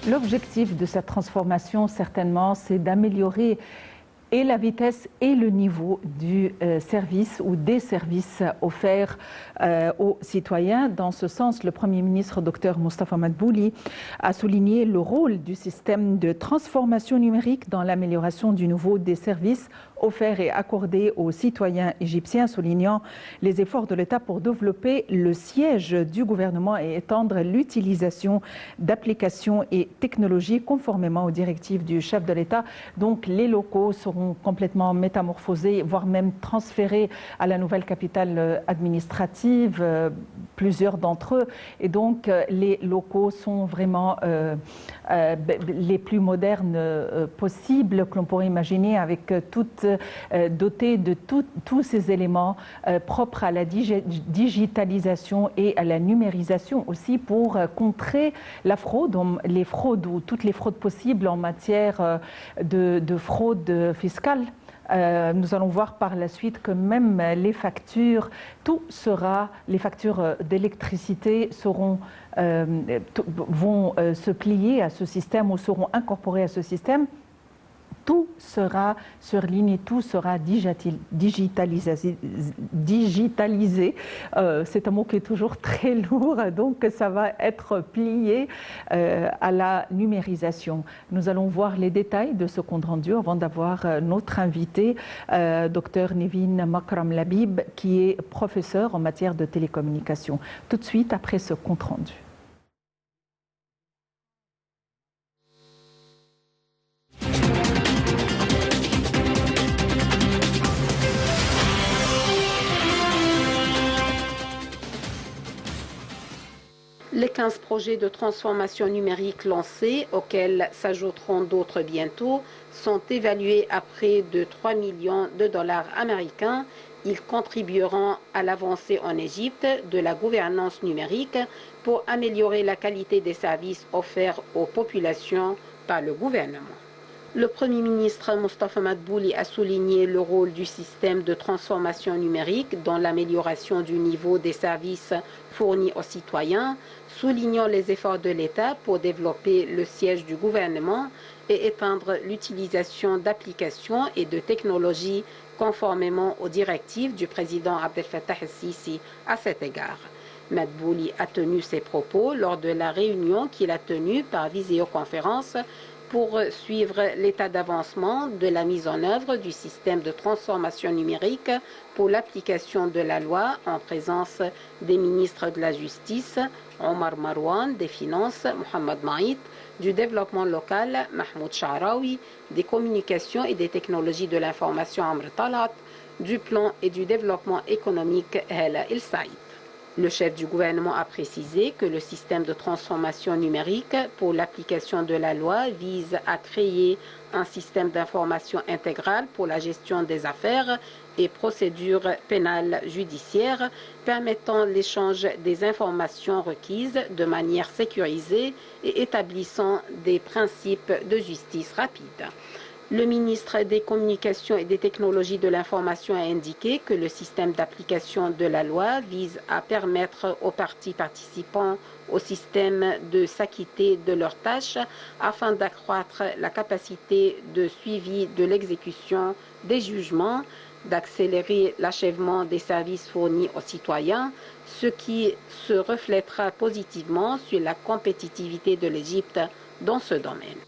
L'objectif de cette transformation, certainement, c'est d'améliorer et la vitesse et le niveau du service ou des services offerts aux citoyens. Dans ce sens, le Premier ministre, Dr Moustapha Madbouli, a souligné le rôle du système de transformation numérique dans l'amélioration du niveau des services offerts et accordés aux citoyens égyptiens, soulignant les efforts de l'État pour développer le siège du gouvernement et étendre l'utilisation d'applications et technologies conformément aux directives du chef de l'État. Donc les locaux seront complètement métamorphosés, voire même transférés à la nouvelle capitale administrative, plusieurs d'entre eux. Et donc les locaux sont vraiment les plus modernes possibles que l'on pourrait imaginer, avec dotés de tous ces éléments propres à la digitalisation et à la numérisation aussi, pour contrer la fraude, les fraudes ou toutes les fraudes possibles en matière de fraude fiscale. Nous allons voir par la suite que même les factures, les factures d'électricité vont se plier à ce système ou seront incorporées à ce système. Tout sera sur ligne et tout sera digitalisé. C'est un mot qui est toujours très lourd, donc ça va être plié à la numérisation. Nous allons voir les détails de ce compte rendu avant d'avoir notre invité, Dr Nevin Makram Labib, qui est professeur en matière de télécommunication. Tout de suite après ce compte rendu. Les 15 projets de transformation numérique lancés, auxquels s'ajouteront d'autres bientôt, sont évalués à près de 3 millions de dollars américains. Ils contribueront à l'avancée en Égypte de la gouvernance numérique pour améliorer la qualité des services offerts aux populations par le gouvernement. Le Premier ministre Moustapha Madbouli a souligné le rôle du système de transformation numérique dans l'amélioration du niveau des services fournis aux citoyens, soulignant les efforts de l'État pour développer le siège du gouvernement et étendre l'utilisation d'applications et de technologies conformément aux directives du président Abdel Fattah el-Sisi à cet égard. Madbouli a tenu ses propos lors de la réunion qu'il a tenue par visioconférence pour suivre l'état d'avancement de la mise en œuvre du système de transformation numérique pour l'application de la loi, en présence des ministres de la Justice, Omar Marouane, des Finances, Mohamed Maït, du développement local, Mahmoud Sha'raoui, des communications et des technologies de l'information, Amr Talat, du plan et du développement économique, Hala El Saïd. Le chef du gouvernement a précisé que le système de transformation numérique pour l'application de la loi vise à créer un système d'information intégral pour la gestion des affaires et procédures pénales judiciaires permettant l'échange des informations requises de manière sécurisée et établissant des principes de justice rapide. Le ministre des Communications et des Technologies de l'Information a indiqué que le système d'application de la loi vise à permettre aux parties participants au système de s'acquitter de leurs tâches afin d'accroître la capacité de suivi de l'exécution des jugements, d'accélérer l'achèvement des services fournis aux citoyens, ce qui se reflètera positivement sur la compétitivité de l'Égypte dans ce domaine.